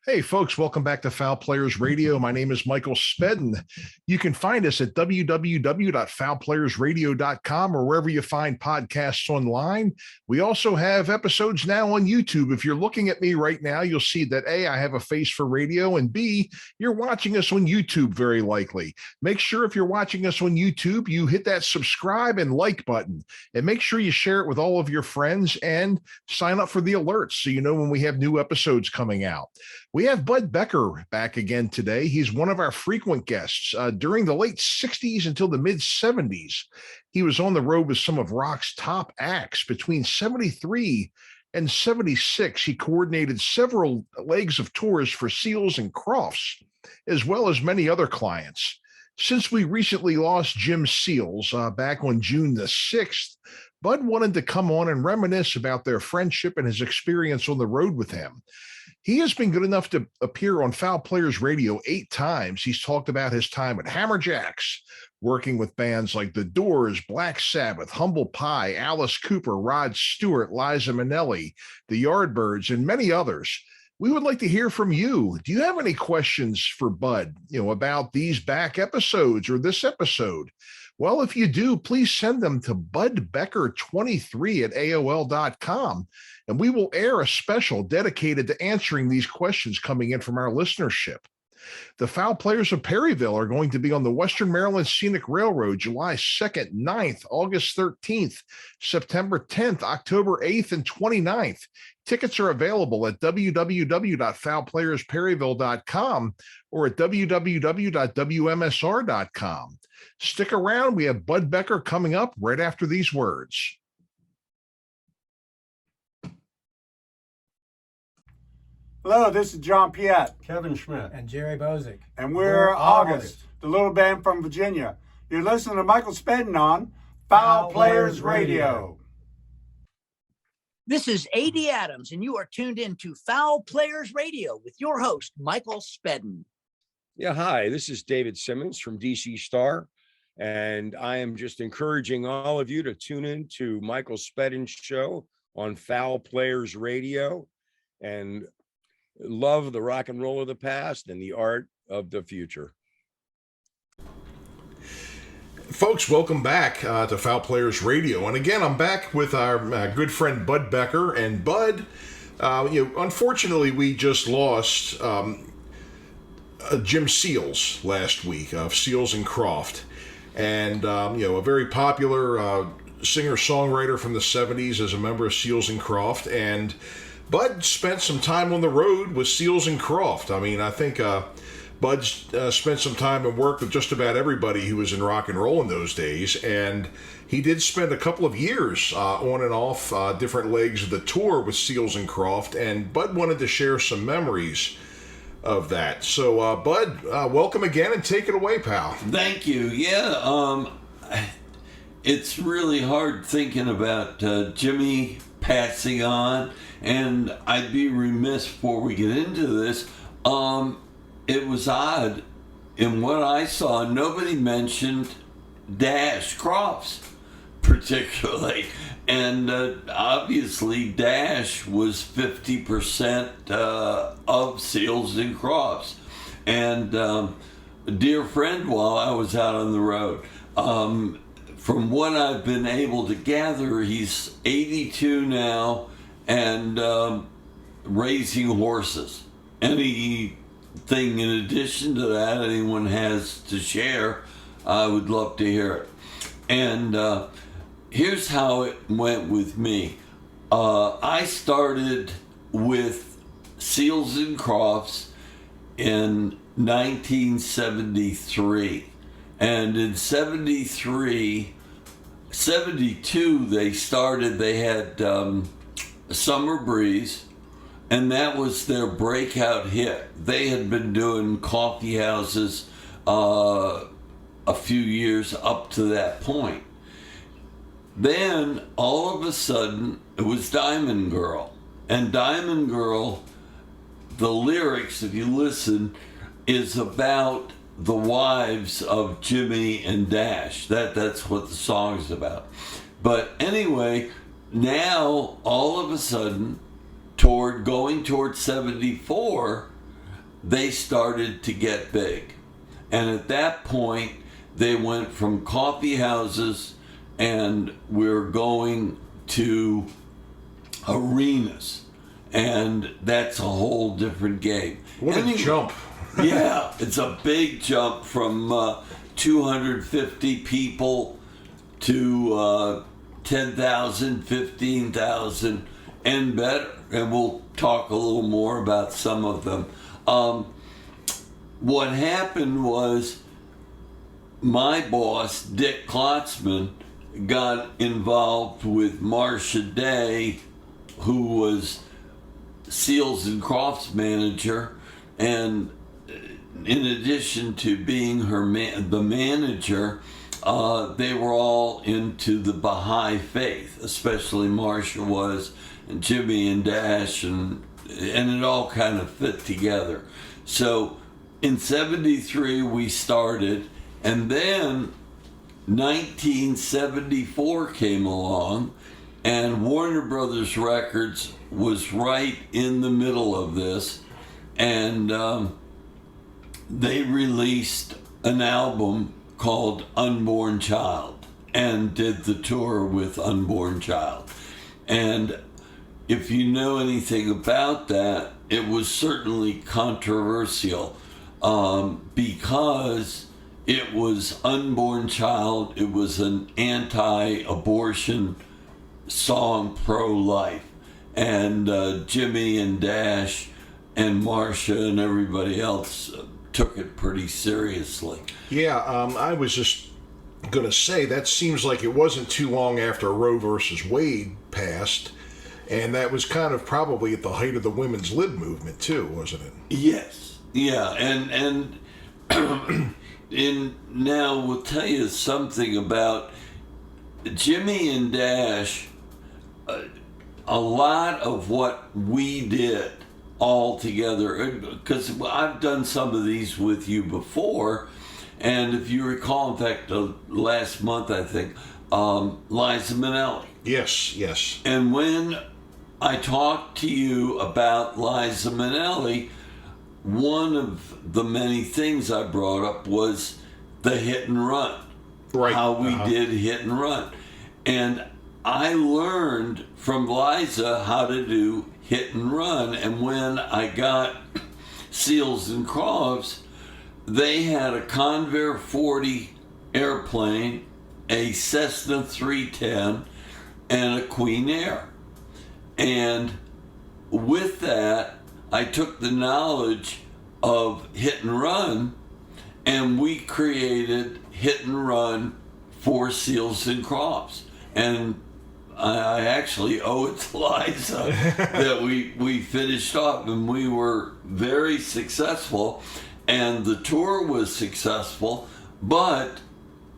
Hey, folks, welcome back to Fowl Players Radio. My name is Michael Spedden. You can find us at www.fowlplayersradio.com or wherever you find podcasts online. We also have episodes now on YouTube. If you're looking at me right now, you'll see that A, I have a face for radio, and B, you're watching us on YouTube very likely. Make sure if you're watching us on YouTube, you hit that subscribe and like button, and make sure you share it with all of your friends and sign up for the alerts so you know when we have new episodes coming out. We have Bud Becker back again today. He's one of our frequent guests. During the late 60s until the mid 70s, he was on the road with some of rock's top acts. Between 73 and 76, he coordinated several legs of tours for Seals and Crofts, as well as many other clients. Since we recently lost Jim Seals back on June the 6th, Bud wanted to come on and reminisce about their friendship and his experience on the road with him. He has been good enough to appear on Fowl Players Radio 8 times. He's talked about his time at Hammerjacks, working with bands like The Doors, Black Sabbath, Humble Pie, Alice Cooper, Rod Stewart, Liza Minelli, the Yardbirds, and many others. We would like to hear from you. Do you have any questions for Bud, about these back episodes or this episode? Well, if you do, please send them to budbecker23@aol.com, and we will air a special dedicated to answering these questions coming in from our listenership. The Fowl Players of Perryville are going to be on the Western Maryland Scenic Railroad July 2nd, 9th, August 13th, September 10th, October 8th, and 29th. Tickets are available at www.fowlplayersperryville.com or at www.wmsr.com. Stick around. We have Bud Becker coming up right after these words. Hello, this is John Piet, Kevin Schmidt, and Jerry Bozick. And we're August, the little band from Virginia. You're listening to Michael Spedden on Fowl Players Radio. This is A.D. Adams, and you are tuned in to Fowl Players Radio with your host, Michael Spedden. Yeah, hi, this is David Simmons from DC Star, and I am just encouraging all of you to tune in to Michael Spedden's show on Fowl Players Radio and love the rock and roll of the past and the art of the future. Folks, welcome back to Fowl Players Radio. And again, I'm back with our good friend Bud Becker. And Bud, unfortunately, we just lost Jim Seals last week of Seals and Crofts. And, a very popular singer-songwriter from the 70s as a member of Seals and Crofts. And Bud spent some time on the road with Seals and Crofts. I mean, I think Bud spent some time and worked with just about everybody who was in rock and roll in those days. And he did spend a couple of years on and off different legs of the tour with Seals and Crofts. And Bud wanted to share some memories of that. So, Bud, welcome again and take it away, pal. Thank you. Yeah, it's really hard thinking about Jimmy passing on. And I'd be remiss before we get into this. It was odd. In what I saw, nobody mentioned Dash Crofts particularly. And obviously Dash was 50% of Seals and Crofts. And a dear friend while I was out on the road. From what I've been able to gather, he's 82 now. And raising horses. Anything in addition to that anyone has to share, I would love to hear it. And here's how it went with me. I started with Seals and Crofts in 1973. And in 72 they had Summer Breeze, and that was their breakout hit. They had been doing coffee houses a few years up to that point. Then all of a sudden it was Diamond Girl, and Diamond Girl, the lyrics, if you listen, is about the wives of Jimmy and Dash. That's what the song's about. But anyway, now all of a sudden, going toward 74, they started to get big. And at that point, they went from coffee houses and we're going to arenas. And that's a whole different game. What a jump. Yeah, it's a big jump from 250 people to 10,000, 15,000, and better. And we'll talk a little more about some of them. What happened was my boss, Dick Klotzman, got involved with Marcia Day, who was Seals and Crofts manager, and in addition to being the manager, they were all into the Baha'i faith, especially Marcia was, and Jimmy and Dash, and it all kind of fit together. So in 73 we started, and then 1974 came along, and Warner Brothers Records was right in the middle of this, and they released an album called Unborn Child and did the tour with Unborn Child. And if you know anything about that, it was certainly controversial because it was Unborn Child. It was an anti-abortion song, pro-life. And Jimmy and Dash and Marcia and everybody else took it pretty seriously. Yeah, I was just going to say, that seems like it wasn't too long after Roe versus Wade passed, and that was kind of probably at the height of the women's lib movement too, wasn't it? Yes, yeah, and now we'll tell you something about Jimmy and Dash. A lot of what we did all together, because I've done some of these with you before, and if you recall, in fact, last month I think, Liza Minelli. Yes. And when I talked to you about Liza Minelli, one of the many things I brought up was the hit and run. Right. How we did hit and run. And I learned from Liza how to do hit and run. And when I got Seals and Crofts, they had a Convair 40 airplane, a Cessna 310, and a Queen Air. And with that, I took the knowledge of hit and run, and we created hit and run for Seals and Crofts. And I actually owe it to Liza that we finished off, and we were very successful, and the tour was successful. But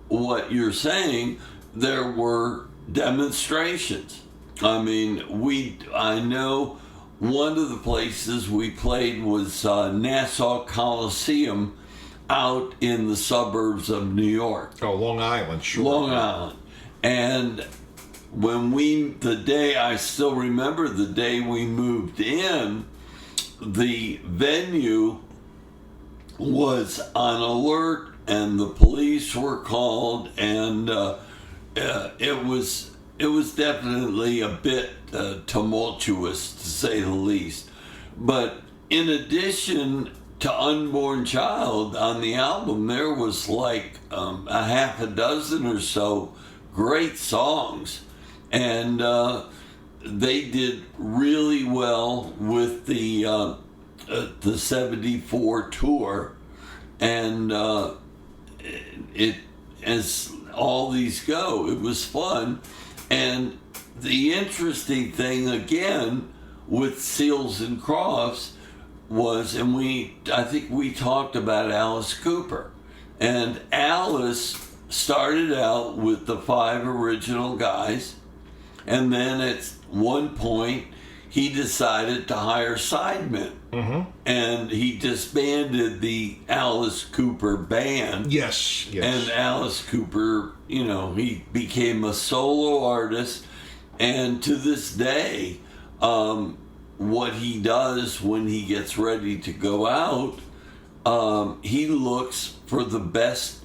what you're saying, there were demonstrations. I mean, I know one of the places we played was Nassau Coliseum out in the suburbs of New York. Oh, Long Island, sure. Long Island. And when I still remember the day we moved in, the venue was on alert and the police were called, and it was definitely a bit tumultuous, to say the least. But in addition to Unborn Child on the album, there was like a half a dozen or so great songs, and they did really well with the 74 tour, and it, as all these go, it was fun. And the interesting thing again with Seals and Crofts was, and I think we talked about Alice Cooper, and Alice started out with the 5 original guys, and then at one point he decided to hire sidemen, and he disbanded the Alice Cooper band. Yes. And Alice Cooper, he became a solo artist, and to this day, what he does when he gets ready to go out, he looks for the best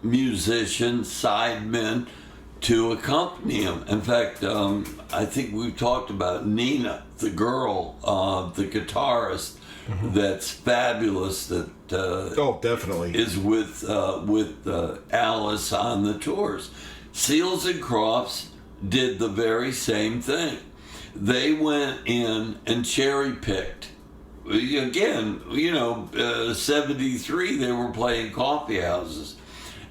musicians, sidemen, to accompany him. In fact, I think we've talked about Nina, the girl, the guitarist, that's fabulous. That Oh, definitely. is with Alice on the tours. Seals and Crofts did the very same thing. They went in and cherry picked. Again, 73 they were playing coffee houses,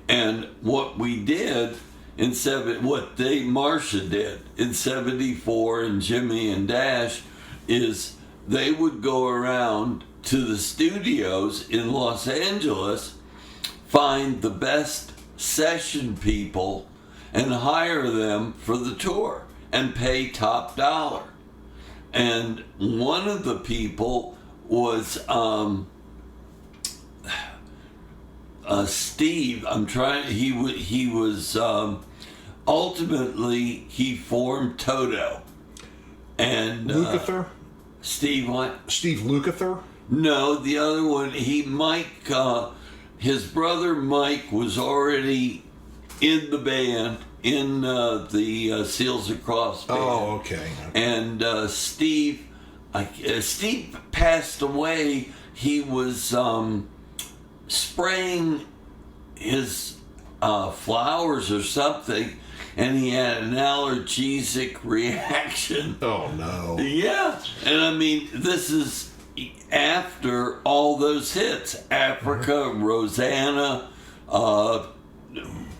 and what we did what Marcia did in 74 and Jimmy and Dash is they would go around to the studios in Los Angeles, find the best session people and hire them for the tour and pay top dollar. And one of the people was Steve. He was ultimately he formed Toto. And Lukather? Steve what? Steve Lukather? No, the other one. His brother Mike was already in the band, in the Seals and Crofts band. Oh, okay. And Steve passed away. He was spraying his flowers or something, and he had an allergic reaction. Oh, no. Yeah, and I mean, this is after all those hits. Africa, Rosanna, what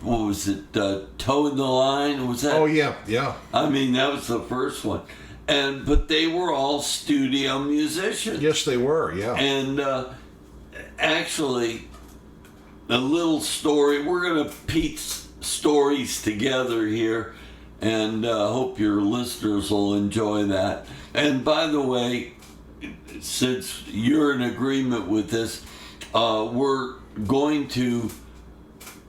was it, Toe in the Line? Was that? Oh, yeah. I mean, that was the first one. But they were all studio musicians. Yes, they were, yeah. And actually, a little story. We're going to piece stories together here, and hope your listeners will enjoy that. And by the way, since you're in agreement with this, we're going to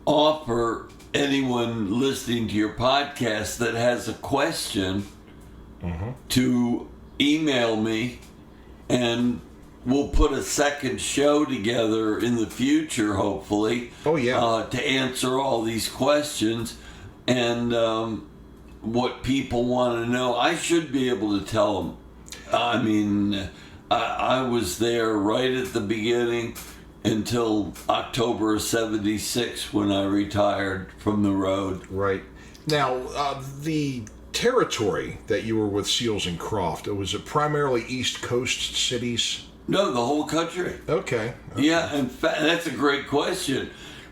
offer anyone listening to your podcast that has a question to email me, and we'll put a second show together in the future, hopefully. Oh, yeah. To answer all these questions and what people want to know. I should be able to tell them. I mean, I was there right at the beginning until October of 76 when I retired from the road. Right. Now, the territory that you were with Seals and Crofts, was it primarily East Coast cities? No, the whole country. Okay. Yeah, in fact, that's a great question,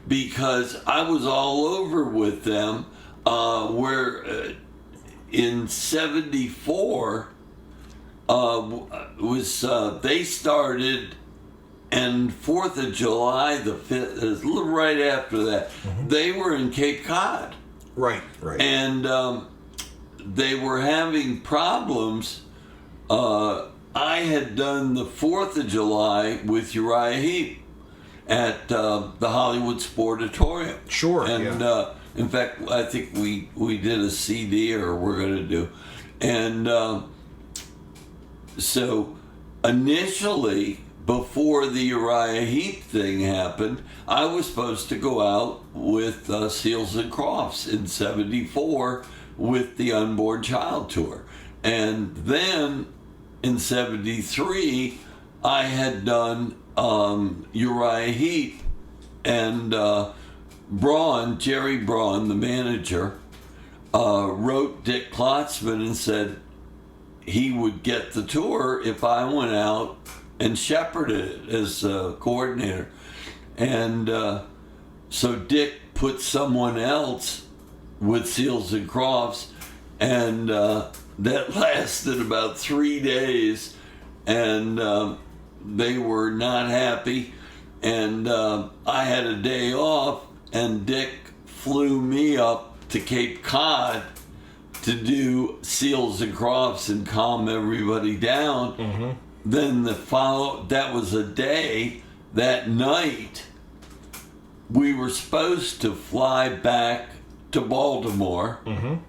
because I was all over with them. Where in 74 they started, and 4th of July, the 5th, right after that, they were in Cape Cod. Right. And they were having problems. I had done the 4th of July with Uriah Heep at the Hollywood Sportatorium. Sure. And in fact, I think we did a CD, or we're going to do. And so initially, before the Uriah Heep thing happened, I was supposed to go out with Seals and Crofts in 74 with the Unborn Child Tour. And then in 73, I had done Uriah Heep, and Jerry Braun, the manager, wrote Dick Klotzman and said he would get the tour if I went out and shepherded it as a coordinator. And so Dick put someone else with Seals and Crofts, and that lasted about 3 days, and they were not happy, and I had a day off, and Dick flew me up to Cape Cod to do Seals and Crofts and calm everybody down. Then that was a day. That night, we were supposed to fly back to Baltimore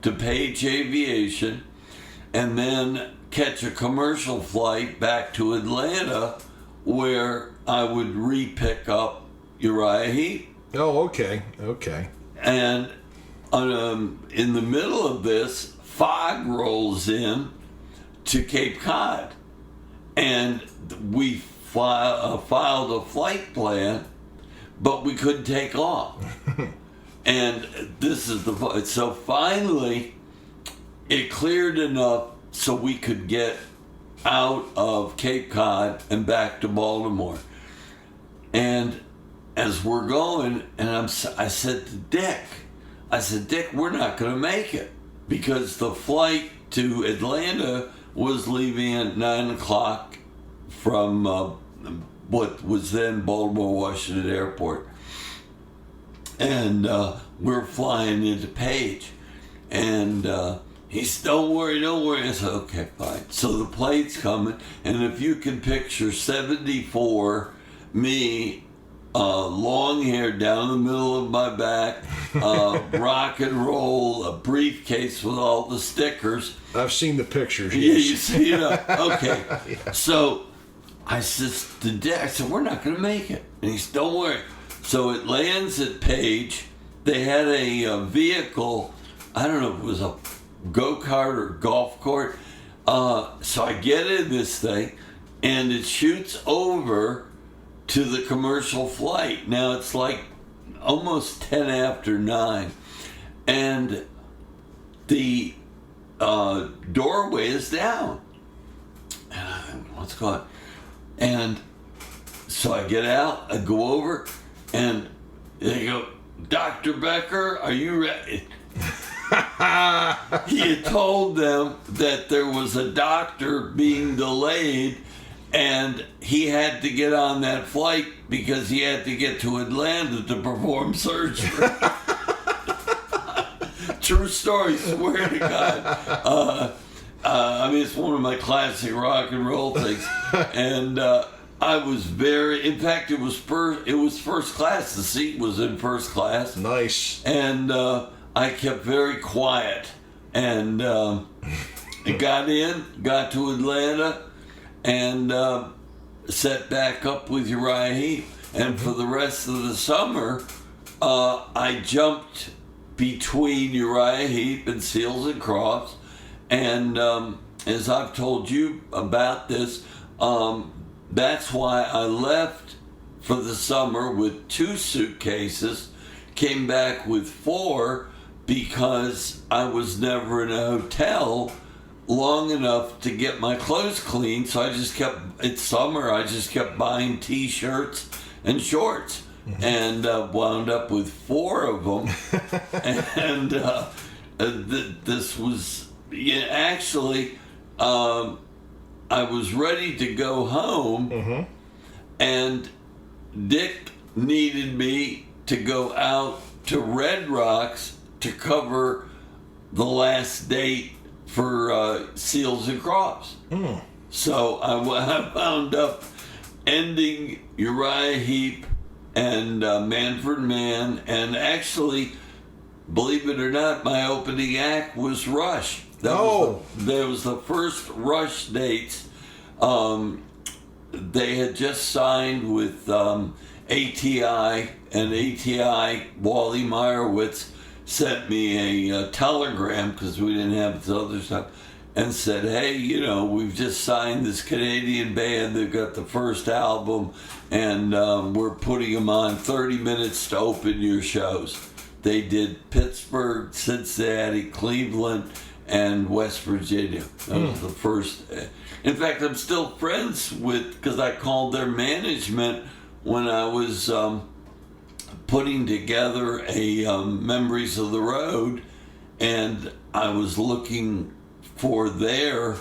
to Page Aviation, and then catch a commercial flight back to Atlanta where I would re-pick up Uriah Heep. Oh, okay. Okay. And in the middle of this, fog rolls in to Cape Cod. And we filed a flight plan, but we couldn't take off. And this is so finally it cleared enough so we could get out of Cape Cod and back to Baltimore. And as we're going, and I said to Dick, Dick, we're not going to make it, because the flight to Atlanta was leaving at 9 o'clock from what was then Baltimore Washington Airport. And we're flying into Page. And he said, don't worry. I said, okay, fine. So the plane's coming, and if you can picture 74, me, long hair down the middle of my back, rock and roll, a briefcase with all the stickers. I've seen the pictures. Yeah, Yes. you see it? Okay. Yeah. So I said to Dick, I said, we're not going to make it. And he said, don't worry. So it lands at Page. They had a vehicle, I don't know if it was a go-kart or golf cart. So I get in this thing, and it shoots over to the commercial flight. Now it's like almost 10 after 9. And the doorway is down. What's going on? And so I get out, I go over, and they go, Dr. Becker, are you ready? He had told them that there was a doctor being delayed, and he had to get on that flight because he had to get to Atlanta to perform surgery. True story, swear to God. I mean, it's one of my classic rock and roll things. And I was in fact, it was first class. The seat was in first class. Nice. And I kept very quiet. And I got to Atlanta, and set back up with Uriah Heep. And for the rest of the summer, I jumped between Uriah Heep and Seals and Crofts. And as I've told you about this, that's why I left for the summer with 2 suitcases, came back with 4, because I was never in a hotel long enough to get my clothes clean. So it's summer, I just kept buying t-shirts and shorts. Mm-hmm. And wound up with 4 of them. And this was... Yeah, actually, I was ready to go home, mm-hmm. and Dick needed me to go out to Red Rocks to cover the last date for Seals and Crofts. Mm. So I wound up ending Uriah Heep and Manfred Mann, and actually, believe it or not, my opening act was Rush. That was the first Rush dates. They had just signed with ATI, and ATI, Wally Meyerowitz, sent me a telegram, because we didn't have this other stuff, and said, hey, we've just signed this Canadian band. They've got the first album, and we're putting them on 30 minutes to open your shows. They did Pittsburgh, Cincinnati, Cleveland, and West Virginia. That was the first. In fact, I'm still friends because I called their management when I was putting together a Memories of the Road, and I was looking for their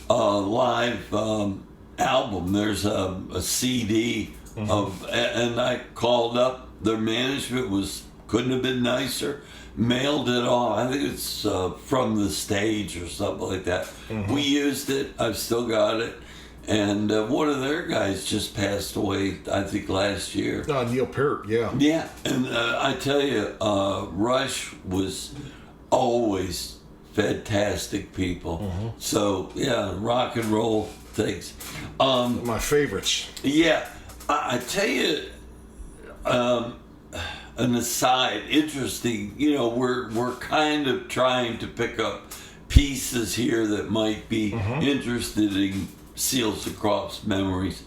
live album. There's a CD of, and I called up. Their management couldn't have been nicer. Mailed it off. I think it's from the stage or something like that. Mm-hmm. We used it. I've still got it. And one of their guys just passed away, I think, last year. Neil Peart, yeah. Yeah, and I tell you, Rush was always fantastic people. So yeah, rock and roll things. My favorites. Yeah, I tell you, an aside, interesting. You know, we're kind of trying to pick up pieces here that might be interested in Seals and Crofts memories.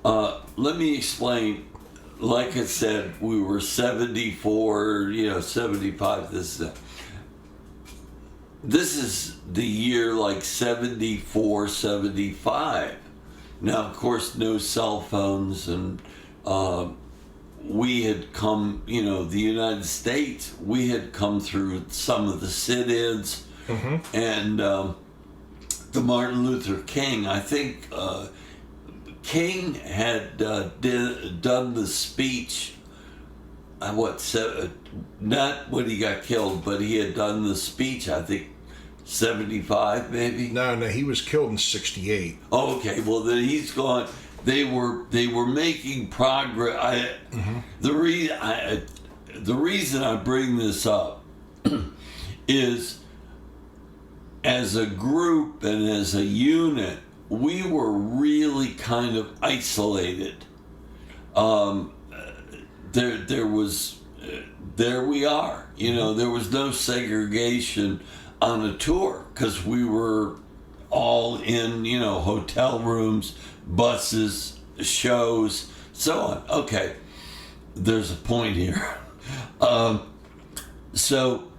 Let me explain. Like I said, we were 74, 75. This is the year like 74, 75. Now, of course, no cell phones, and we had come, the United States, we had come through some of the sit-ins and the Martin Luther King. I think King had done the speech, not when he got killed, but he had done the speech, I think, 75 maybe? No, he was killed in 68. Oh, okay, well then he's gone. They were making progress. The reason I bring this up is, as a group and as a unit, we were really kind of isolated. There we are. There was no segregation on a tour because we were all in, hotel rooms, buses, shows, so on. Okay, there's a point here. So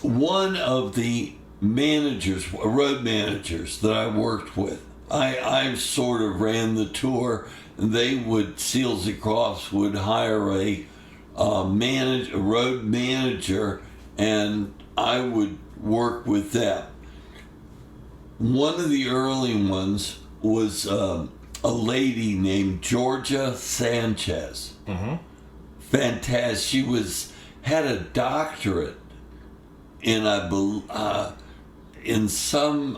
one of the road managers that I worked with, I sort of ran the tour, and Seals and Crofts would hire a road manager, and I would work with them. One of the early ones was a lady named Georgia Sanchez. Fantastic. She had a doctorate in some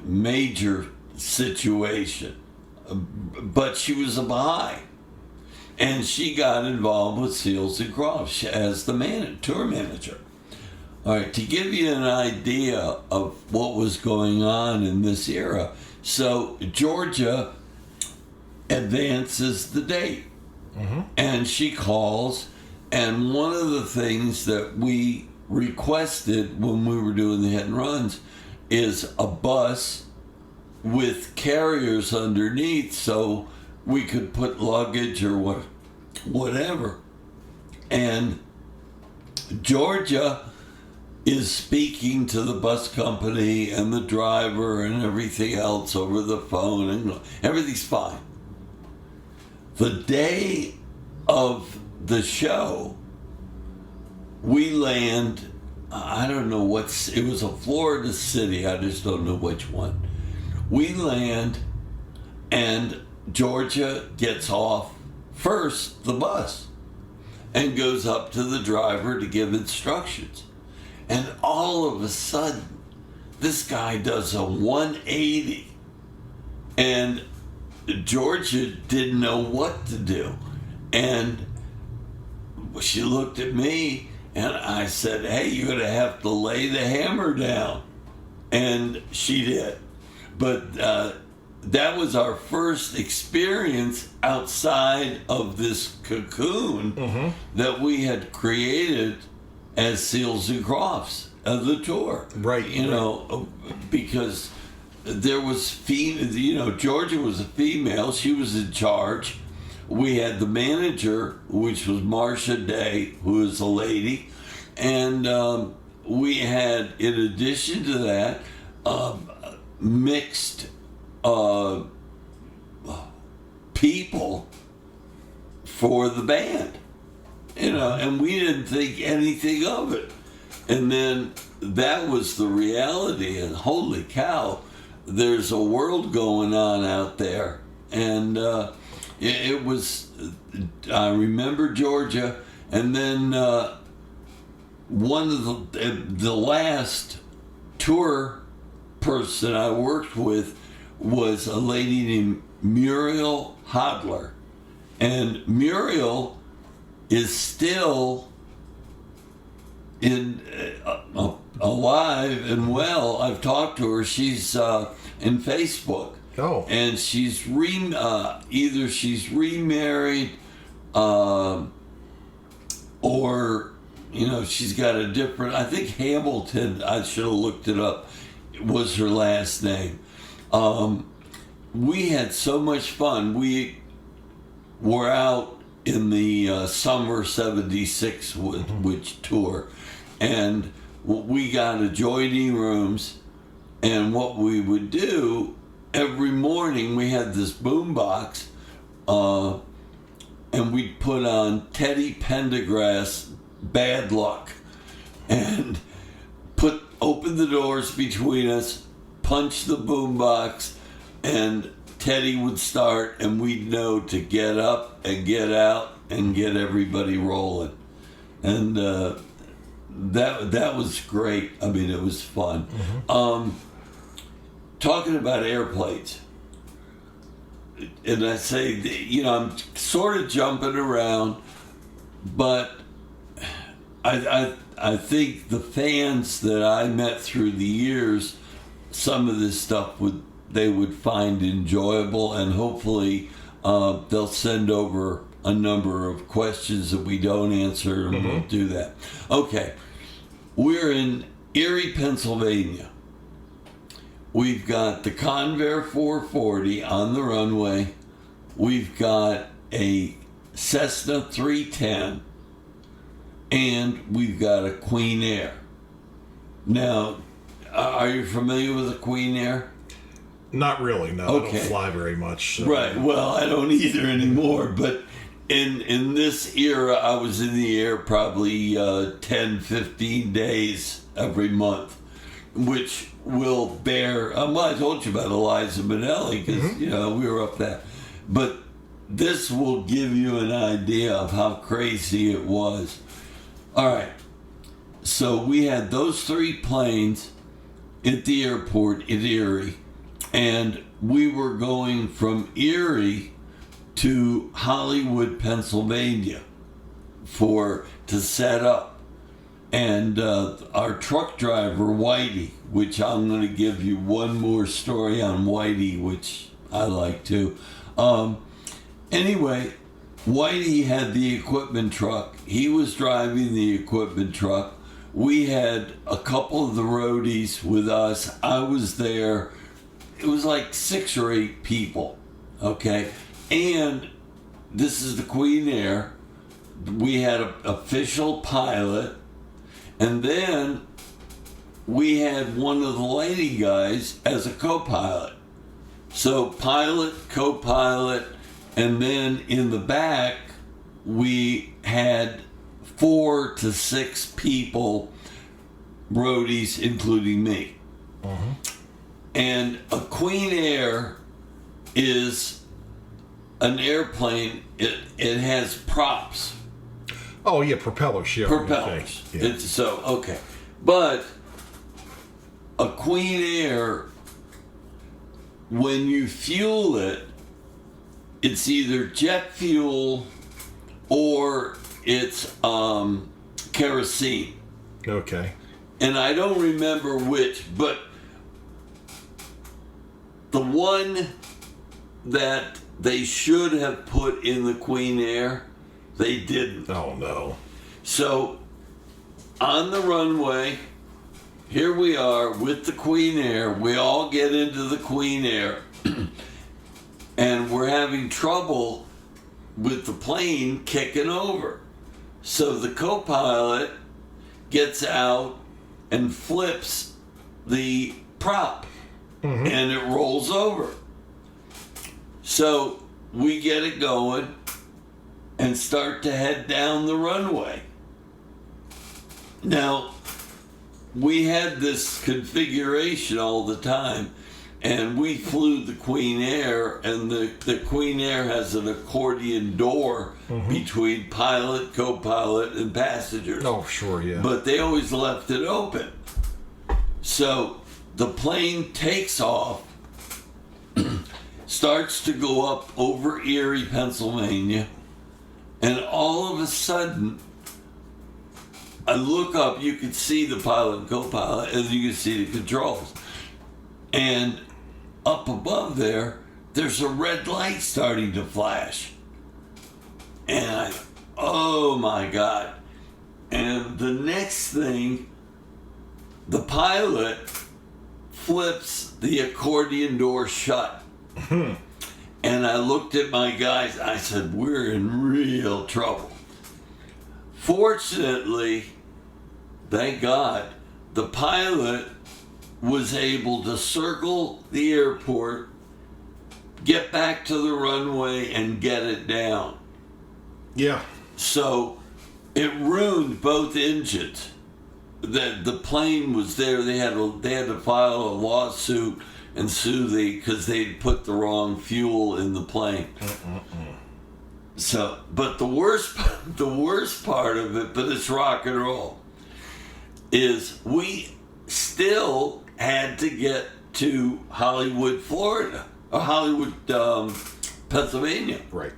major situation, but she was a Baha'i, and she got involved with Seals and Crofts as the tour manager. All right, to give you an idea of what was going on in this era, so Georgia advances the date, and she calls, and one of the things that we requested when we were doing the hit and runs is a bus with carriers underneath so we could put luggage or whatever. And Georgia is speaking to the bus company and the driver and everything else over the phone, and everything's fine. The day of the show, we land, I don't know it was a Florida city, I just don't know which one. We land, and Georgia gets off first, the bus, and goes up to the driver to give instructions. And all of a sudden, this guy does a 180, and Georgia didn't know what to do. And she looked at me, and I said, "Hey, you're going to have to lay the hammer down." And she did. But that was our first experience outside of this cocoon that we had created as Seals and Crofts of the tour. Right. Because there was Georgia was a female. She was in charge. We had the manager, which was Marcia Day, who was a lady. And we had, in addition to that, mixed people for the band. And we didn't think anything of it. And then that was the reality, and holy cow, there's a world going on out there. And it was, I remember Georgia, and then one of the last tour person I worked with was a lady named Muriel Hodler. And Muriel is still alive and well. I've talked to her. She's in Facebook. Oh. And she's either she's remarried, or she's got a different. I think Hamilton. I should have looked it up. Was her last name. We had so much fun. We were out in the summer '76 which tour, and we got adjoining rooms, and what we would do. Every morning we had this boom box, and we'd put on Teddy Pendergrass Bad Luck and open the doors between us, punch the boom box, and Teddy would start, and we'd know to get up and get out and get everybody rolling. And that was great. I mean, it was fun. Mm-hmm. Talking about airplanes, and I say, I'm sort of jumping around, but I think the fans that I met through the years, some of this stuff they would find enjoyable, and hopefully they'll send over a number of questions that we don't answer, and we'll do that. Okay, we're in Erie, Pennsylvania. We've got the Convair 440 on the runway. We've got a Cessna 310. And we've got a Queen Air. Now, are you familiar with a Queen Air? Not really, no. Okay. I don't fly very much. So. Right, well, I don't either anymore. But in this era, I was in the air probably 10, 15 days every month, which will bear. I told you about Liza Minelli because we were up there, but this will give you an idea of how crazy it was. All right, so we had those 3 planes at the airport in Erie, and we were going from Erie to Hollywood, Pennsylvania to set up. And our truck driver, Whitey, which I'm going to give you one more story on Whitey, which I like too. Anyway, Whitey had the equipment truck. He was driving the equipment truck. We had a couple of the roadies with us. I was there. It was like 6 or 8 people, okay? And this is the Queen Air. We had an official pilot. And then we had one of the lady guys as a co-pilot. So pilot, co-pilot, and then in the back, we had 4 to 6 people, roadies, including me. Mm-hmm. And a Queen Air is an airplane. It has props. Oh, yeah, propellers. Yeah, propellers. Yeah. It's so, okay. But a Queen Air, when you fuel it, it's either jet fuel or it's kerosene. Okay. And I don't remember which, but the one that they should have put in the Queen Air, they didn't. Oh, no. So, on the runway, here we are with the Queen Air. We all get into the Queen Air. And we're having trouble with the plane kicking over. So the co-pilot gets out and flips the prop. Mm-hmm. And it rolls over. So we get it going and start to head down the runway. Now, we had this configuration all the time, and we flew the Queen Air, and the Queen Air has an accordion door between pilot, co-pilot, and passengers. Oh, sure, yeah. But they always left it open. So the plane takes off, starts to go up over Erie, Pennsylvania, and all of a sudden, I look up, you can see the pilot and co-pilot, and you can see the controls. And up above there's a red light starting to flash. And oh my God. And the next thing, the pilot flips the accordion door shut. And I looked at my guys, I said, we're in real trouble. Fortunately, thank God, the pilot was able to circle the airport, get back to the runway, and get it down. Yeah. So it ruined both engines. The plane was there. They had to file a lawsuit and sue because they'd put the wrong fuel in the plane. So, but the worst part of it, but it's rock and roll, is we still had to get to Hollywood, Florida, or Hollywood, Pennsylvania. Right.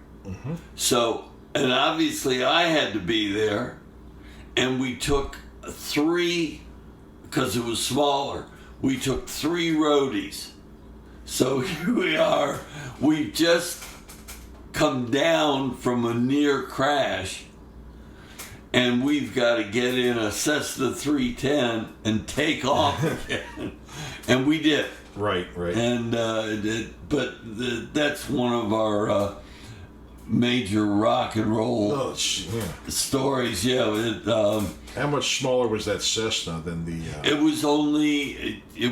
So, and obviously I had to be there, and we took 3, because it was smaller, we took 3 roadies. So here we are, we just come down from a near crash, and we've got to get in a Cessna 310 and take off again. And we did. Right. And that's one of our major rock and roll stories. Yeah. How much smaller was that Cessna than the? It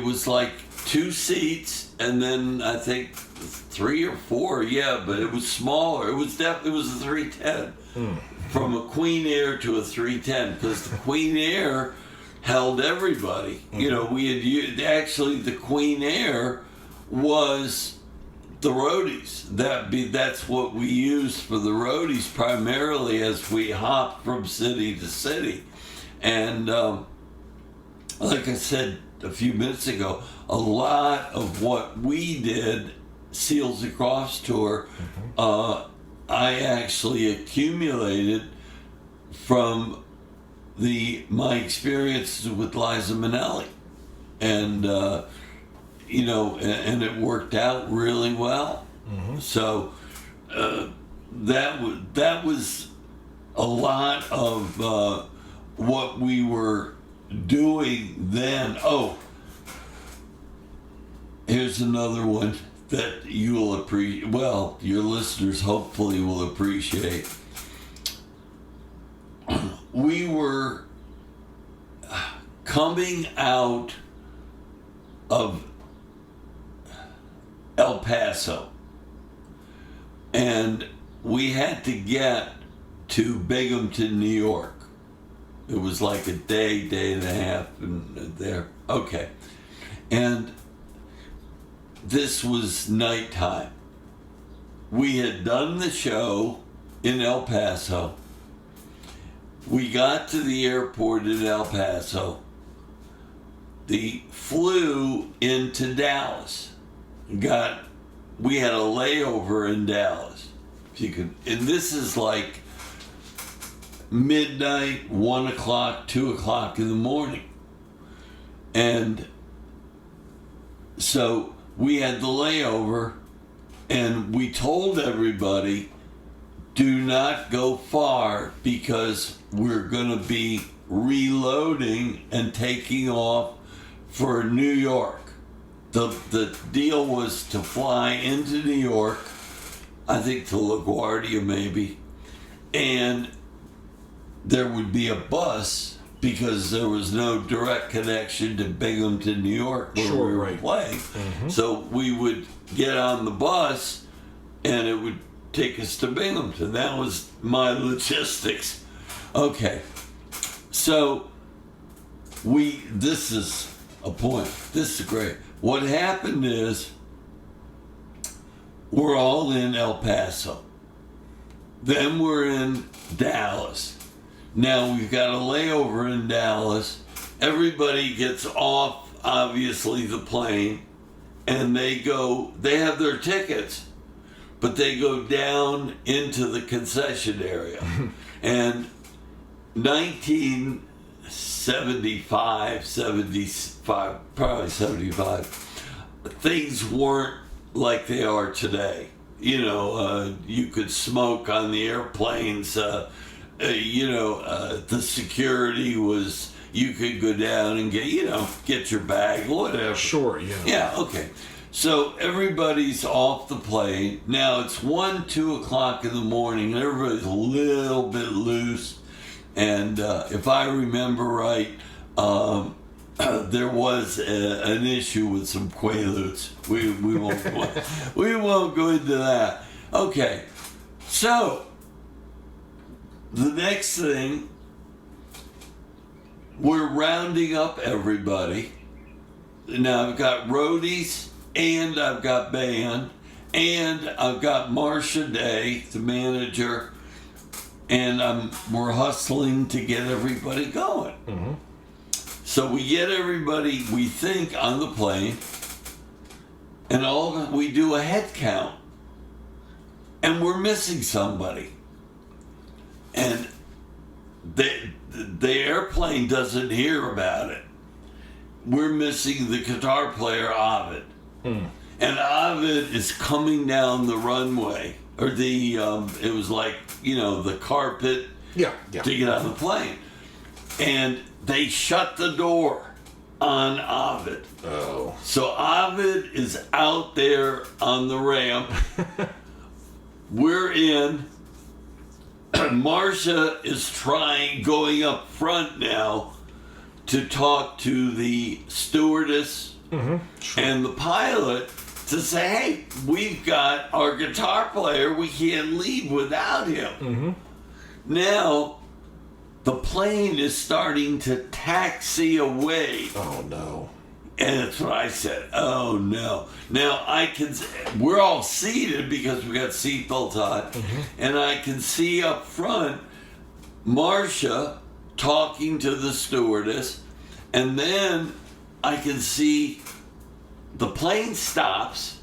was like 2 seats, and then I think 3 or 4. Yeah, but it was smaller. It was a 310. From a Queen Air to a 310, because the Queen Air held everybody. You know, we had actually the Queen Air was the roadies. That's what we used for the roadies primarily as we hopped from city to city. And like I said a few minutes ago, a lot of what we did, Seals and Crofts tour, I actually accumulated from my experiences with Liza Minelli, and and it worked out really well. So that was a lot of what we were doing then. Oh, here's another one that you'll appreciate. Well, your listeners hopefully will appreciate. We were coming out of El Paso, and we had to get to Binghamton, New York. It was like a day and a half there. Okay. And this was nighttime. We had done the show in El Paso. We got to the airport in El Paso. We flew into Dallas. We had a layover in Dallas. And this is like midnight, 1 o'clock, 2 o'clock in the morning. And so we had the layover, and we told everybody, do not go far because we're going to be reloading and taking off for New York. The deal was to fly into New York, I think to LaGuardia maybe, and there would be a bus because there was no direct connection to Binghamton, New York, where we were playing. So we would get on the bus, and it would take us to Binghamton. That was my logistics. Okay, so this is a point. This is great. What happened is we're all in El Paso. Then we're in Dallas. Now we've got a layover in Dallas. Everybody gets off, obviously, the plane, and they have their tickets, but they go down into the concession area. And 19 75, probably 75, things weren't like they are today. You could smoke on the airplanes. The security was, you could go down and get your bag, whatever. Sure, yeah. Yeah, okay. So everybody's off the plane. Now it's 1, 2 o'clock in the morning, and everybody's a little bit loose. And if I remember right, there was an issue with some Quaaludes. We won't go into that. Okay, so the next thing, we're rounding up everybody. Now I've got roadies, and I've got band, and I've got Marcia Day, the manager, and we're hustling to get everybody going. Mm-hmm. So we get everybody, we think, on the plane, and we do a head count, and we're missing somebody. And the airplane doesn't hear about it. We're missing the guitar player, Ovid. And Ovid is coming down the runway, or it was like, the carpet Yeah. to get on the plane. And they shut the door on Ovid. Oh. So Ovid is out there on the ramp. We're in. Marcia is going up front now to talk to the stewardess and the pilot to say, hey, we've got our guitar player. We can't leave without him. Now, the plane is starting to taxi away. Oh, no. And that's what I said. Oh, no. Now, we're all seated because we got seatbelts on. And I can see up front Marcia talking to the stewardess. And then I can see the plane stops.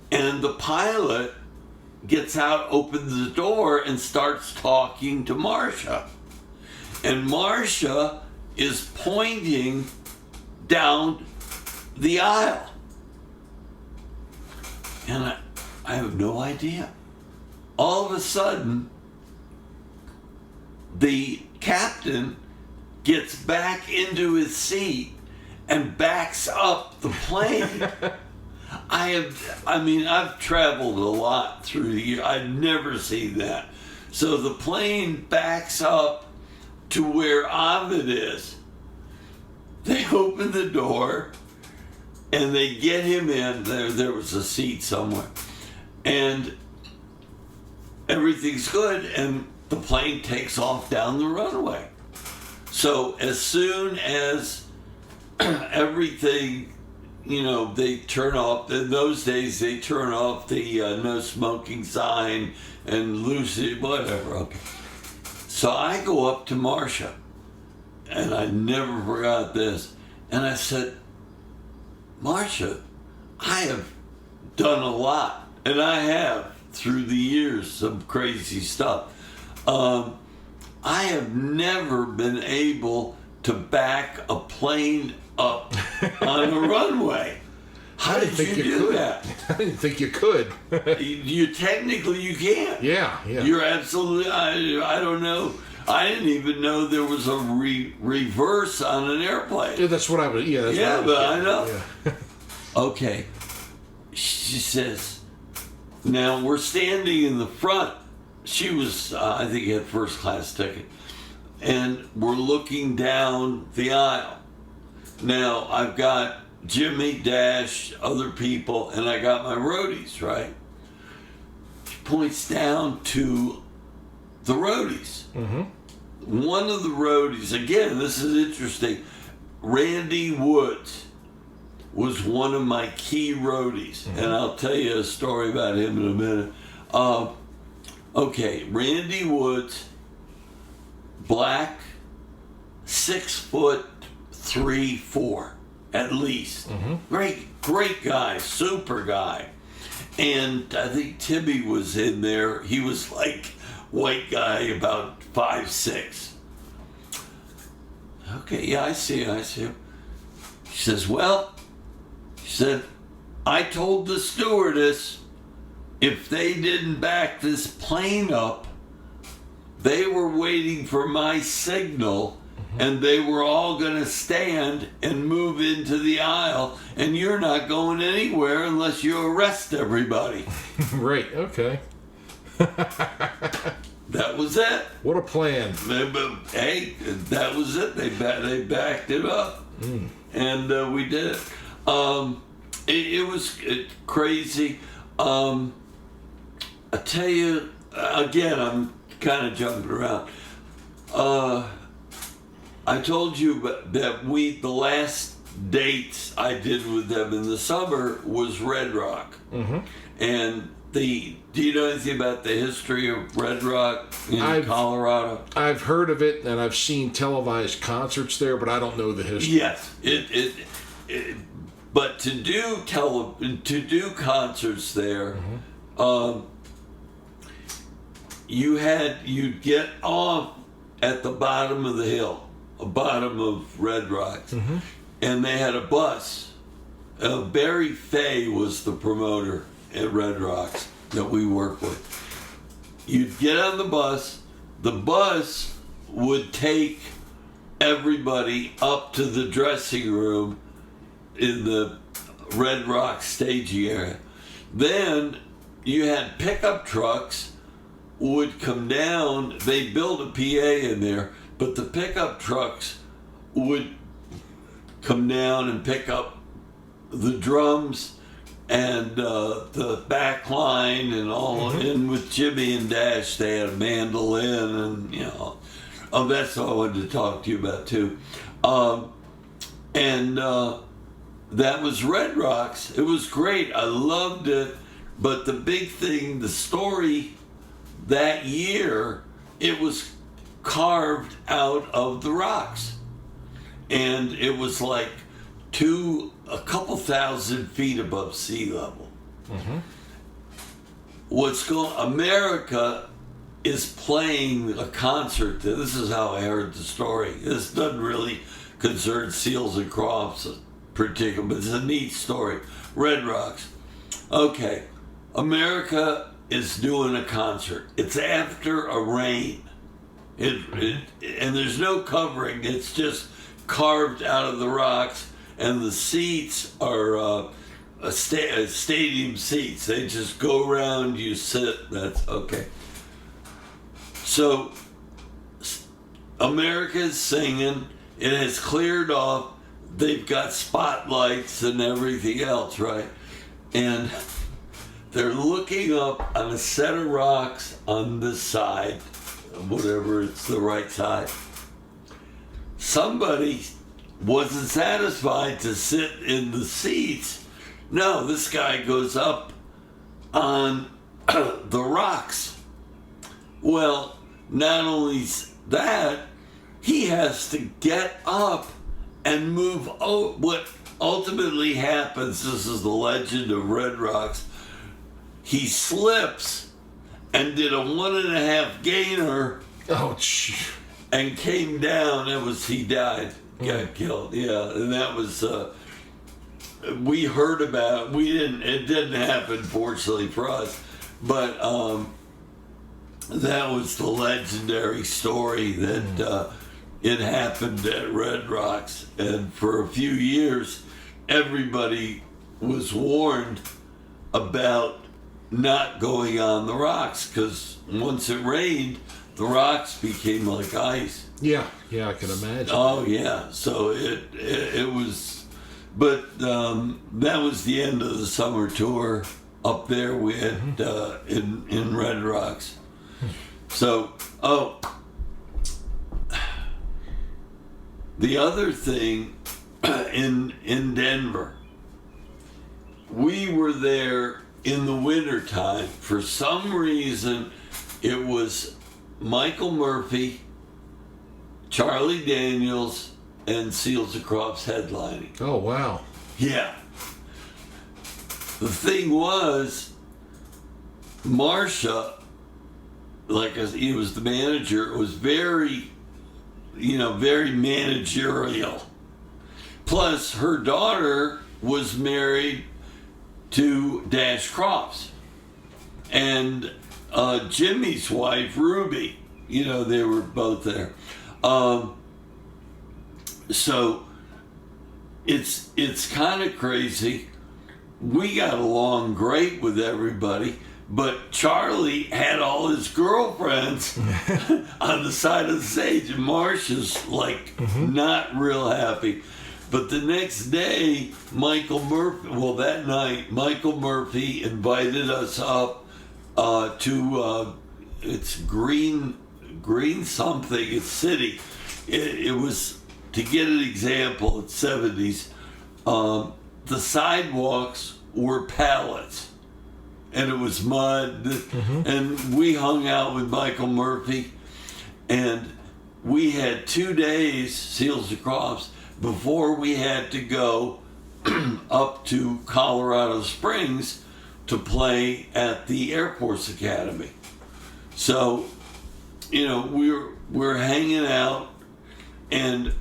And the pilot gets out, opens the door, and starts talking to Marcia. And Marcia is pointing down the aisle. And I have no idea. All of a sudden, the captain gets back into his seat and backs up the plane. I've traveled a lot through the year. I've never seen that. So the plane backs up to where Ovid is. They open the door and they get him in. There was a seat somewhere. And everything's good, and the plane takes off down the runway. So as soon as everything, they turn off, in those days they turn off the no smoking sign and lucid, whatever. Okay. So I go up to Marcia, and I never forgot this, and I said, Marcia, I have done a lot, and I have through the years some crazy stuff. I have never been able to back a plane up on a runway. How did you do that? I didn't think you could. You technically you can't. Yeah. You're absolutely. I don't know. I didn't even know there was a reverse on an airplane. Yeah, that's what I was. Yeah, that's yeah, what I was but I know. Yeah. Okay. She says, now we're standing in the front. She was, I think, had first class ticket, and we're looking down the aisle. Now I've got Jimmy, Dash, other people, and I got my roadies, right? She points down to the roadies. One of the roadies, again, this is interesting, Randy Woods was one of my key roadies, and I'll tell you a story about him in a minute. Okay, Randy Woods, black, 6'3", 4, at least. Great guy, super guy. And I think Timmy was in there. He was like white guy, about 5'6". Okay, yeah, I see. She says, well, she said, I told the stewardess if they didn't back this plane up, they were waiting for my signal and they were all going to stand and move into the aisle, and you're not going anywhere unless you arrest everybody. Right, okay. That was it. What a plan. Hey, that was it. They backed it up, and we did it. It was crazy. I tell you, again, I'm kind of jumping around. I told you that the last dates I did with them in the summer was Red Rock, and do you know anything about the history of Red Rock in Colorado? I've heard of it, and I've seen televised concerts there, but I don't know the history. Yes, but to do concerts there, you'd get off at the bottom of the hill, bottom of Red Rocks, and they had a bus. Barry Fay was the promoter at Red Rocks that we work with. You'd get on the bus would take everybody up to the dressing room in the Red Rock staging area. Then you had pickup trucks would come down. They built a PA in there, but the pickup trucks would come down and pick up the drums and the back line and all. And with Jimmy and Dash, they had a mandolin, and that's what I wanted to talk to you about too. That was Red Rocks. It was great. I loved it. But the big thing, the story that year, it was carved out of the rocks, and it was like a couple thousand feet above sea level. America is playing a concert there. This is how I heard the story. This doesn't really concern Seals and Crofts particular, but it's a neat story. Red Rocks. Okay, America is doing a concert. It's after a rain. And there's no covering. It's just carved out of the rocks, and the seats are stadium seats. They just go around, you sit, that's okay. So America's singing, it has cleared off, they've got spotlights and everything else, right? And they're looking up on a set of rocks on this side, whatever, it's the right side. Somebody wasn't satisfied to sit in the seats. No, this guy goes up on the rocks. Well, not only that, he has to get up and move. What ultimately happens, this is the legend of Red Rocks, he slips and did a 1.5 gainer. Oh, gee. And came down. He died, got killed. Yeah, and that was, we heard about, it didn't happen, fortunately for us, but that was the legendary story that it happened at Red Rocks. And for a few years, everybody was warned about not going on the rocks, because once it rained, the rocks became like ice. Yeah, I can imagine. Oh yeah, so it was, but that was the end of the summer tour up there. We had in Red Rocks. So the other thing in Denver, we were there in the wintertime. For some reason, it was Michael Murphy, Charlie Daniels, and Seals and Crofts headlining. Oh, wow. Yeah. The thing was, Marsha, he was the manager, was very very managerial. Plus, her daughter was married to Dash Crofts. And Jimmy's wife, Ruby, they were both there. So it's kind of crazy. We got along great with everybody, but Charlie had all his girlfriends on the side of the stage, and Marcia's not real happy. But the next day, that night, Michael Murphy invited us up to it's Green something, it's city. It was, to get an example, it's 70s. The sidewalks were pallets, and it was mud, and we hung out with Michael Murphy, and we had 2 days, Seals and Crofts, before we had to go up to Colorado Springs to play at the Air Force Academy. So, we're hanging out, and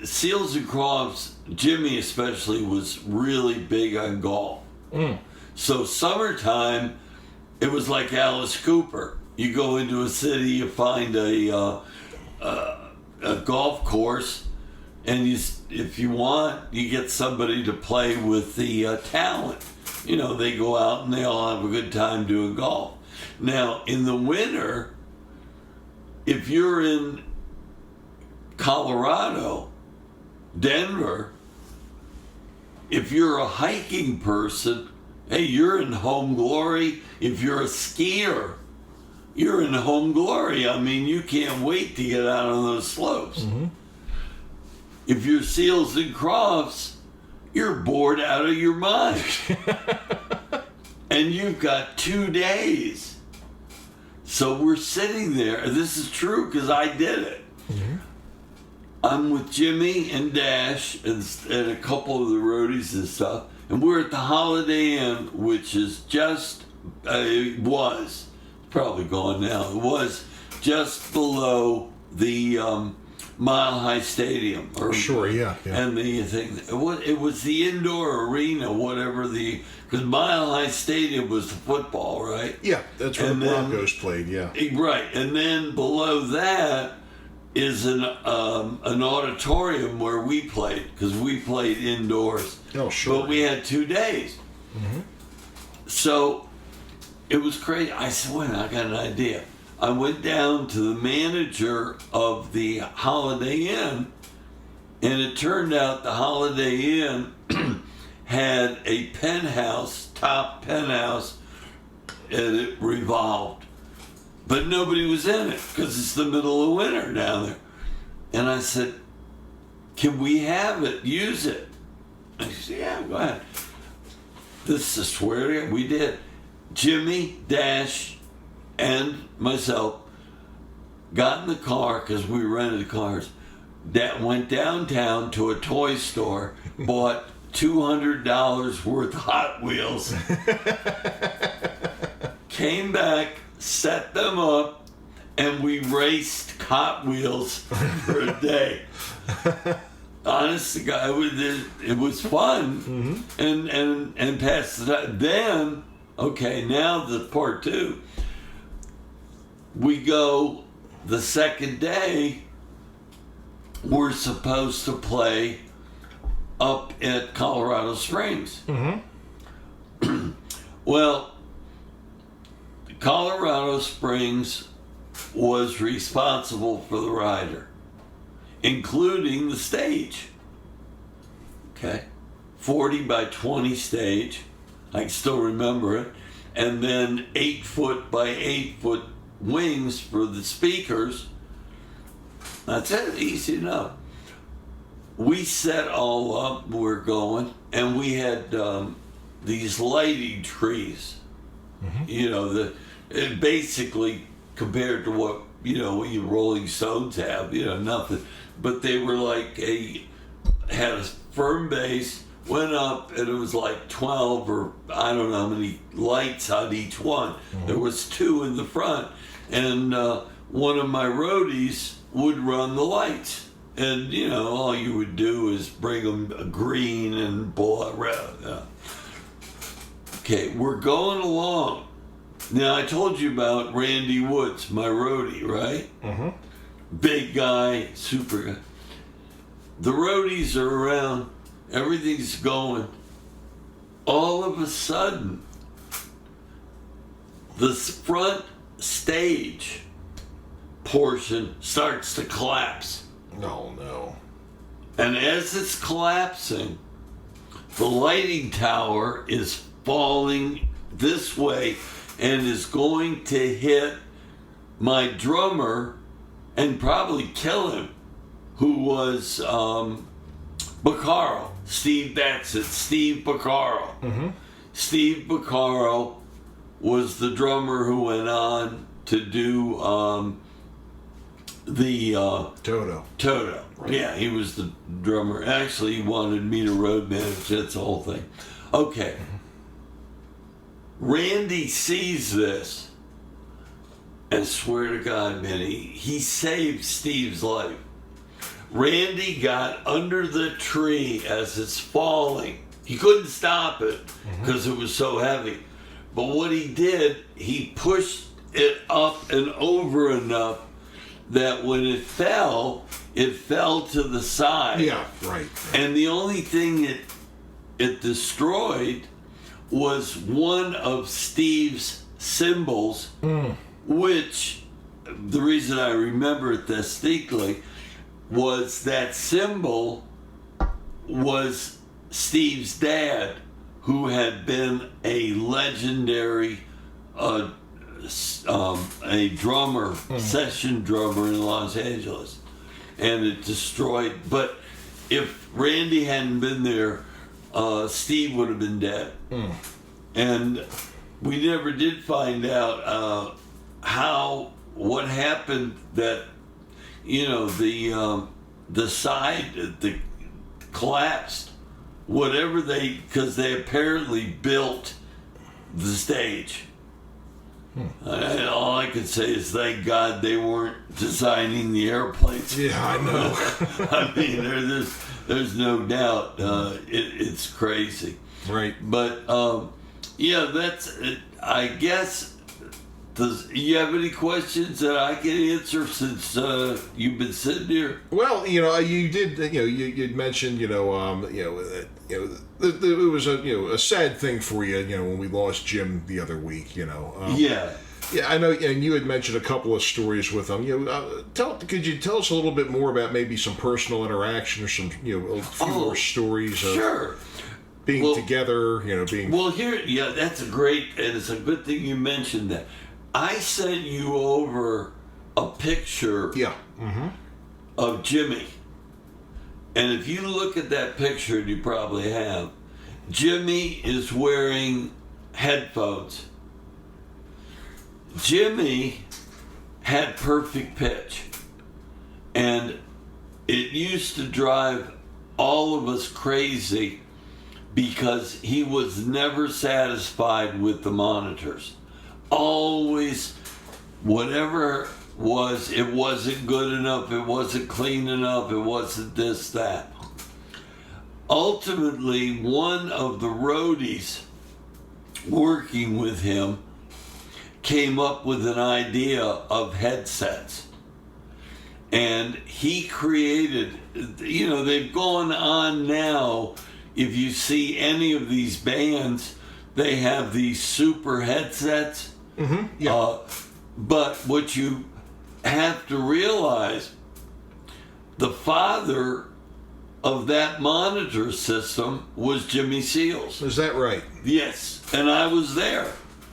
Seals and Crofts, Jimmy especially, was really big on golf. So summertime, it was like Alice Cooper. You go into a city, you find a golf course, and if you want, you get somebody to play with the talent. They go out and they all have a good time doing golf. Now, in the winter, if you're in Colorado, Denver, if you're a hiking person, hey, you're in home glory. If you're a skier, you're in home glory. I mean, you can't wait to get out on those slopes. If you're Seals and Crofts, you're bored out of your mind. And you've got 2 days. So we're sitting there. This is true because I did it. I'm with Jimmy and Dash and a couple of the roadies and stuff. And we're at the Holiday Inn, which is just, it was, probably gone now. It was just below the Mile High Stadium. And the thing, it was the indoor arena, whatever because Mile High Stadium was the football, right? Yeah, that's where the Broncos played, yeah. Right, and then below that is an auditorium where we played, because we played indoors. Oh, sure. But we had 2 days. So it was crazy. I said, wait, I got an idea. I went down to the manager of the Holiday Inn, and it turned out the Holiday Inn had a top penthouse, and it revolved. But nobody was in it because it's the middle of winter down there. And I said, can we have it, use it? And he said, yeah, go ahead. This is swear to God, we did. Jimmy, Dash, and myself got in the car, because we rented cars, that went downtown to a toy store, bought $200 worth of Hot Wheels, came back, set them up, and we raced Hot Wheels for a day. Honest to God, it was fun, and past that. Then, okay, now the part 2. We go the second day. We're supposed to play up at Colorado Springs. Well, Colorado Springs was responsible for the rider, including the stage. Okay, 40 by 20 stage. I can still remember it. And then 8 foot by 8 foot wings for the speakers. That's it, easy enough. We set all up, we're going, and we had these lighting trees. It basically, compared to what your Rolling Stones have, nothing. But they were had a firm base, went up, and it was like 12 or I don't know how many lights on each one. There was 2 in the front. And one of my roadies would run the lights. And, you know, all you would do is bring them a green and blood red. Okay, we're going along. Now, I told you about Randy Woods, my roadie, right? Mm-hmm. Big guy, super guy. The roadies are around. Everything's going. All of a sudden, the front stage portion starts to collapse. No, no. And as it's collapsing, the lighting tower is falling this way and is going to hit my drummer and probably kill him, who was Beccaro. Steve Beccaro. Mm-hmm. Steve Beccaro was the drummer who went on to do the Toto. Right. Yeah, he was the drummer. Actually, he wanted me to road manage. That's the whole thing. Okay. Randy sees this, and swear to God, man, he saved Steve's life. Randy got under the tree as it's falling. He couldn't stop it because it was so heavy. But what he did, he pushed it up and over enough that when it fell to the side. Yeah, right. And the only thing it destroyed was one of Steve's cymbals, which, the reason I remember it distinctly, was that cymbal was Steve's dad, who had been a legendary a drummer, session drummer in Los Angeles. And it destroyed, but if Randy hadn't been there, Steve would have been dead. And we never did find out what happened that, you know, the side that collapsed, whatever because they apparently built the stage. All I could say is thank God they weren't designing the airplanes. Yeah, I know. I mean, there's no doubt. It's crazy. Right. But, yeah, that's it. I guess. Does you have any questions that I can answer since you've been sitting here? Well, you know, you did. You know, you'd mentioned. It was a sad thing for you. You know, when we lost Jim the other week. Yeah. Yeah, I know, and you had mentioned a couple of stories with him. Could you tell us a little bit more about maybe some personal interaction or some, a few more stories of sure. being together, being... Well, that's a great, and it's a good thing you mentioned that. I sent you over a picture of Jimmy. And if you look at that picture, and you probably have, Jimmy is wearing headphones. Jimmy had perfect pitch. And it used to drive all of us crazy because he was never satisfied with the monitors. Always, whatever was, it wasn't good enough, it wasn't clean enough, it wasn't this, that. Ultimately, one of the roadies working with him came up with an idea of headsets. And he created, they've gone on now, if you see any of these bands, they have these super headsets. But what you have to realize, the father of that monitor system was Jimmy Seals. Is that right? Yes, and I was there.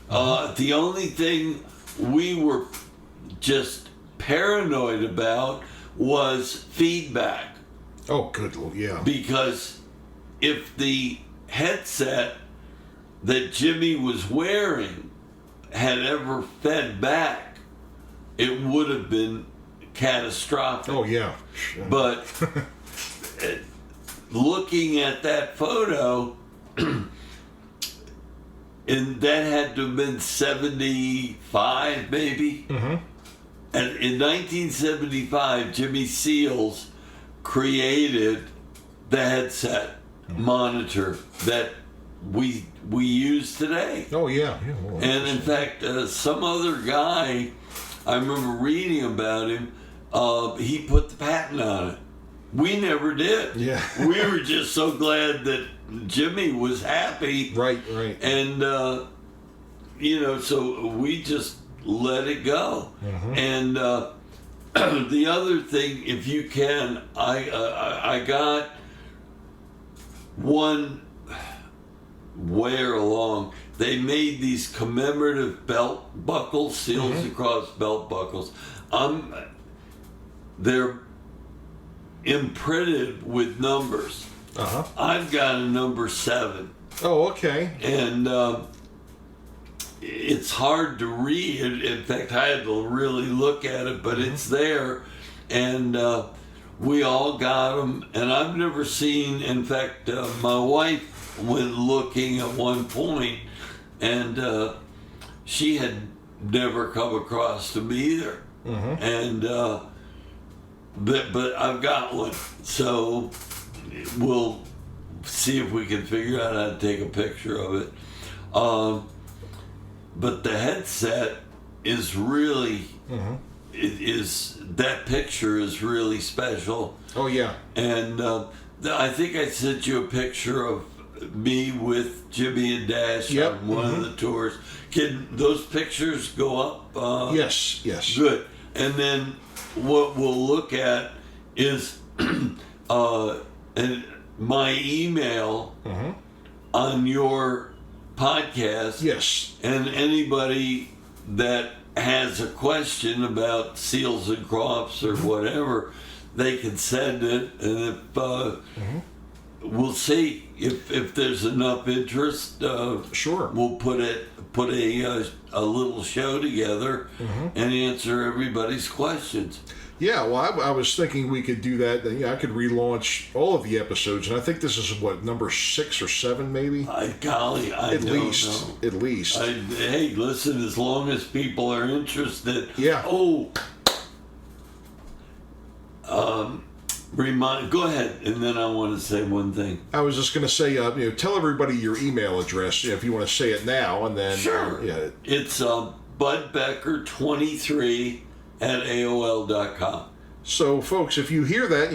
The only thing we were just paranoid about was feedback. Oh, good Lord, yeah. Because if the headset that Jimmy was wearing had ever fed back, it would have been catastrophic. Oh, yeah. But looking at that photo, and that had to have been 75 maybe. And in 1975, Jimmy Seals created the headset monitor that we use today. Oh, yeah. Well, and in fact, some other guy, I remember reading about him, he put the patent on it. We never did. Yeah. We were just so glad that Jimmy was happy. Right. And, so we just let it go. And the other thing, if you can, I got one where along. They made these commemorative belt buckles, Seals and Crofts belt buckles. They're imprinted with numbers. I've got a number 7. Oh, okay. And it's hard to read. In fact, I had to really look at it, but it's there. And we all got them. And I've never seen, in fact, my wife went looking at one point, and she had never come across them either. And but I've got one, so we'll see if we can figure out how to take a picture of it. But the headset is really, that picture is really special. Oh, yeah. And I think I sent you a picture of me with Jimmy and Dash on one of the tours. Can those pictures go up? Yes. Good. And then what we'll look at is my email on your podcast. Yes. And anybody that has a question about Seals and Crofts or whatever, they can send it. And if we'll see if there's enough interest. Sure. We'll put a little show together and answer everybody's questions. Yeah, well, I was thinking we could do that. I could relaunch all of the episodes, and I think this is what, number 6 or 7, maybe. At least. Hey, listen, as long as people are interested. Yeah. Oh. Go ahead, and then I want to say one thing. I was just going to say, tell everybody your email address, if you want to say it now, and then sure. It's budbecker23@AOL.com. So, folks, if you hear that,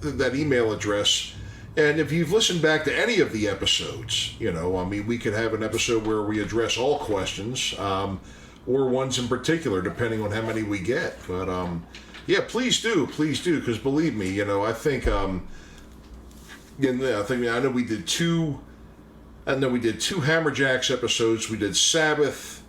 that email address, and if you've listened back to any of the episodes, we could have an episode where we address all questions, or ones in particular, depending on how many we get. But yeah, please do, because believe me, I think I know we did 2 Hammerjacks episodes. We did Sabbath,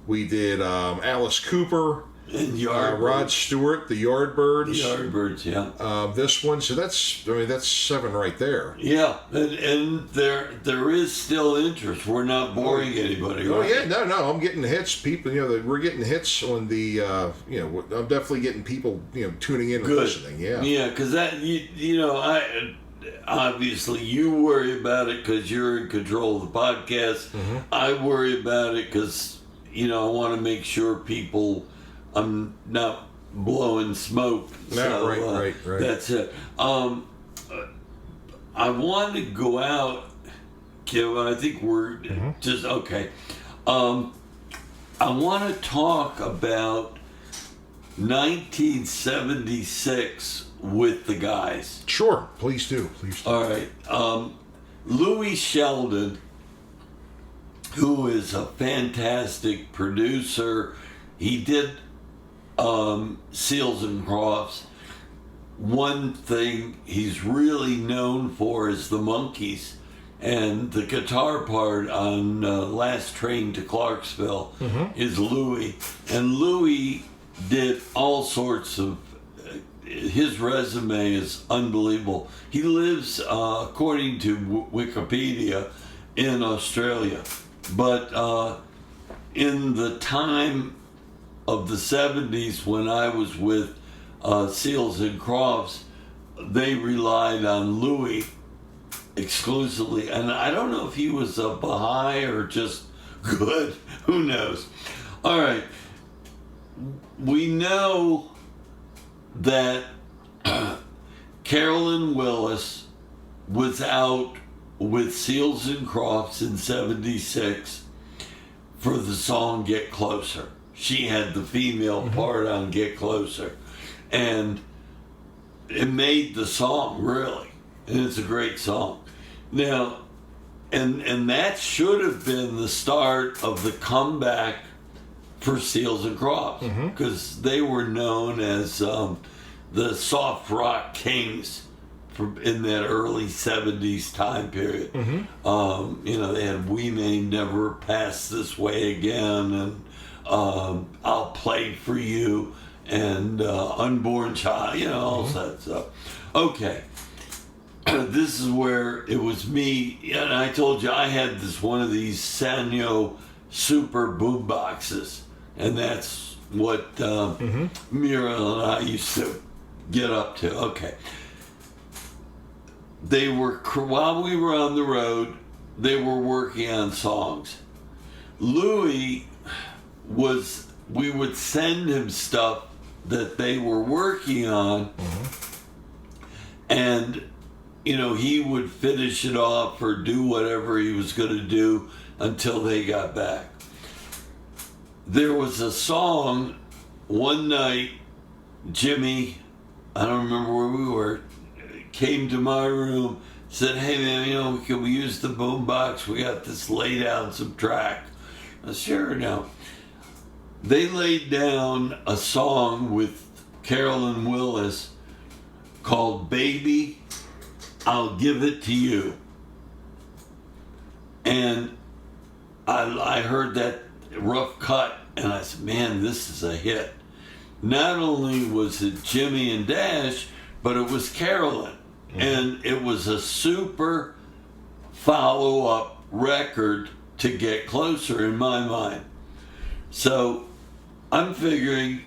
we did Alice Cooper, and Yardbirds. Rod Stewart, the Yardbirds. Yardbirds, yeah. This one, so that's 7 right there. Yeah, and there is still interest. We're not boring anybody. Oh, right? yeah, no, I'm getting hits. People, we're getting hits on the, I'm definitely getting people, tuning in and listening. Yeah, because that, obviously you worry about it because you're in control of the podcast. I worry about it because, I want to make sure people. I'm not blowing smoke. No, right. That's it. I want to go out, Kim. I think we're just okay. I want to talk about 1976 with the guys. Sure, please do. All right. Louis Sheldon, who is a fantastic producer, he did Seals and Crofts. One thing he's really known for is the Monkees, and the guitar part on Last Train to Clarksville is Louis. And Louis did all sorts of, his resume is unbelievable. He lives, according to Wikipedia, in Australia. But in the time of the 70s, when I was with Seals and Crofts, they relied on Louis exclusively. And I don't know if he was a Baha'i or just good. Who knows? All right. we know that Carolyn Willis was out with Seals and Crofts in '76 for the song Get Closer. She had the female part on Get Closer. And it made the song, really. And it's a great song. Now, and that should have been the start of the comeback for Seals and Crofts, because they were known as the soft rock kings in that early '70s time period. They had We May Never Pass This Way Again, and I'll Play For You, and Unborn Child, all that stuff. Okay. This is where it was me, and I told you I had one of these Sanyo super boom boxes, and that's what Muriel and I used to get up to. Okay. They were, while we were on the road, they were working on songs. Louis we would send him stuff that they were working on, and he would finish it off or do whatever he was going to do until they got back. There was a song one night, Jimmy, I don't remember where we were, came to my room, said, "Hey man, can we use the boombox? We got this, lay down some track." I said, "Sure." Now, they laid down a song with Carolyn Willis called "Baby, I'll Give It To You." And I heard that rough cut, and I said, "Man, this is a hit." Not only was it Jimmy and Dash, but it was Carolyn. And it was a super follow-up record to Get Closer in my mind. So I'm figuring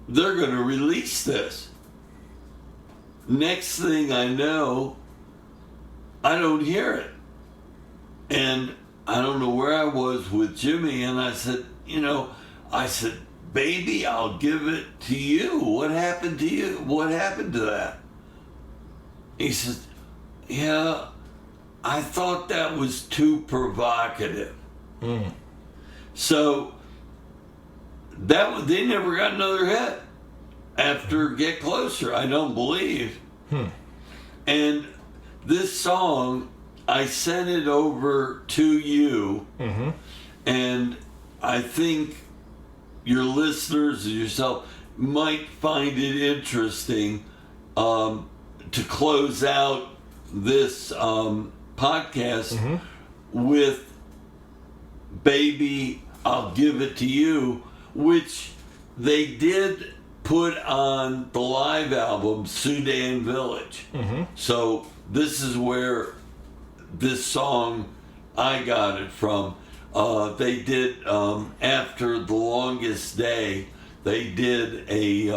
they're going to release this. Next thing I know, I don't hear it. And I don't know where I was with Jimmy, and I said, "Baby, I'll give it to you. What happened to you? What happened to that?" He said, "Yeah, I thought that was too provocative." So they never got another hit after Get Closer, I don't believe. And this song, I sent it over to you, and I think your listeners and yourself might find it interesting to close out this podcast with "Baby, I'll Give It To You," which they did put on the live album Sudan Village. So this is where this song, I got it from. They did, after The Longest Day, they did a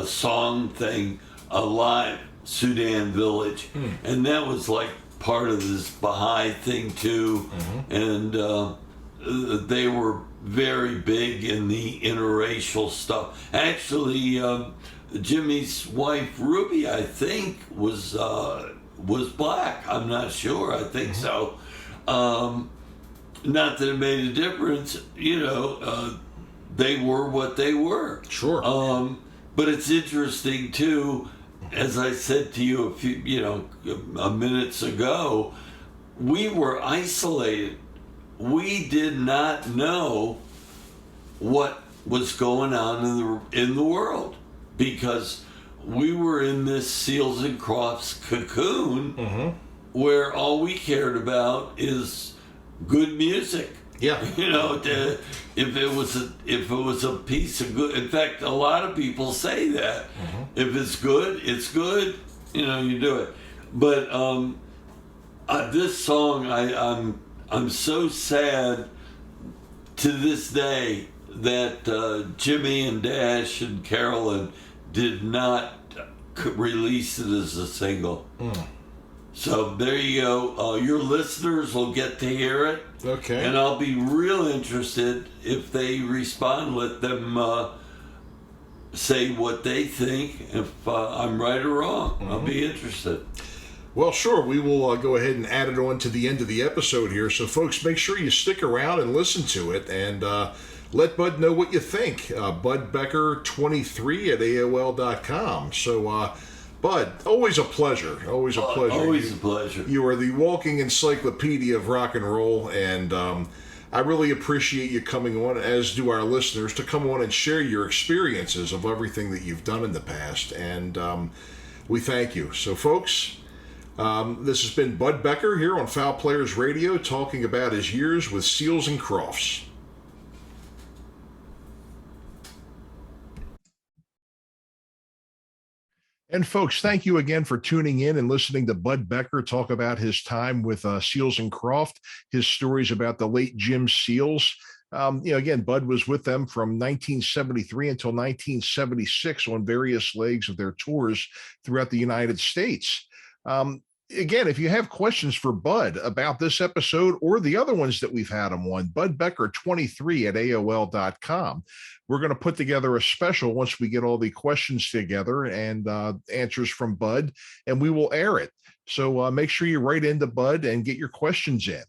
song thing, a live Sudan Village. And that was like part of this Baha'i thing too. And they were very big in the interracial stuff. Actually, Jimmy's wife, Ruby, I think, was black. I'm not sure. I think so. Not that it made a difference. They were what they were. Sure. But it's interesting too, as I said to you a few, minutes ago, we were isolated. We did not know what was going on in the world, because we were in this Seals and Crofts cocoon where all we cared about is good music. Yeah. If it was a piece of good, in fact, a lot of people say that if it's good, it's good. You do it. But this song, I'm so sad to this day that Jimmy and Dash and Carolyn did not release it as a single. So there you go. Your listeners will get to hear it. Okay. And I'll be real interested if they respond. Let them say what they think. If I'm right or wrong, I'll be interested. Well, sure. We will go ahead and add it on to the end of the episode here. So, folks, make sure you stick around and listen to it, and let Bud know what you think. BudBecker23 at AOL.com. So, Bud, always a pleasure. Always a pleasure. Always a pleasure. You are the walking encyclopedia of rock and roll, and I really appreciate you coming on, as do our listeners, to come on and share your experiences of everything that you've done in the past. And we thank you. So, folks, this has been Bud Becker here on Fowl Players Radio, talking about his years with Seals and Crofts. And folks, thank you again for tuning in and listening to Bud Becker talk about his time with Seals and Crofts, his stories about the late Jim Seals. Again, Bud was with them from 1973 until 1976 on various legs of their tours throughout the United States. Again, if you have questions for Bud about this episode or the other ones that we've had him on, BudBecker23 at AOL.com. We're going to put together a special once we get all the questions together and answers from Bud, and we will air it. So make sure you write into Bud and get your questions in.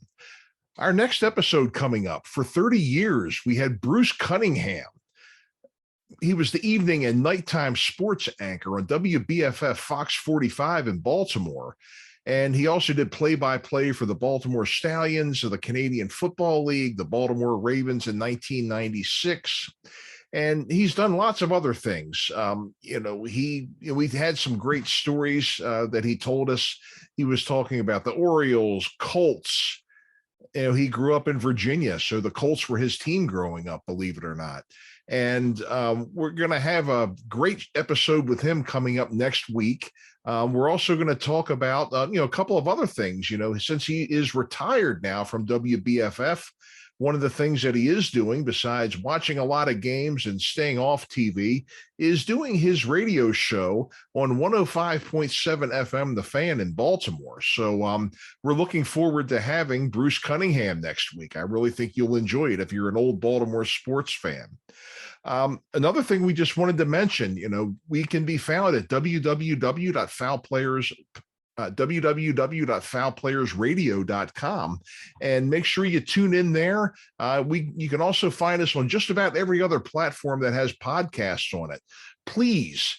Our next episode coming up, for 30 years, we had Bruce Cunningham. He was the evening and nighttime sports anchor on WBFF Fox 45 in Baltimore. And he also did play-by-play for the Baltimore Stallions of the Canadian Football League, the Baltimore Ravens in 1996. And he's done lots of other things. We've had some great stories that he told us. He was talking about the Orioles, Colts. He grew up in Virginia, so the Colts were his team growing up, believe it or not. And we're going to have a great episode with him coming up next week. We're also going to talk about, a couple of other things. Since he is retired now from WBFF, one of the things that he is doing, besides watching a lot of games and staying off TV, is doing his radio show on 105.7 FM, The Fan in Baltimore. So we're looking forward to having Bruce Cunningham next week. I really think you'll enjoy it if you're an old Baltimore sports fan. Another thing we just wanted to mention, we can be found at www.foulplayersradio.com, and make sure you tune in there. You can also find us on just about every other platform that has podcasts on it. Please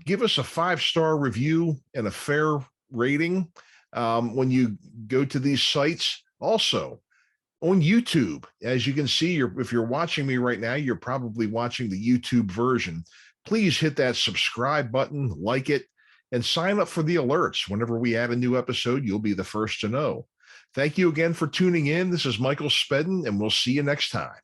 give us a 5-star review and a fair rating when you go to these sites. Also, on YouTube, as you can see, if you're watching me right now, you're probably watching the YouTube version. Please hit that subscribe button, like it, and sign up for the alerts. Whenever we add a new episode, you'll be the first to know. Thank you again for tuning in. This is Michael Spedden, and we'll see you next time.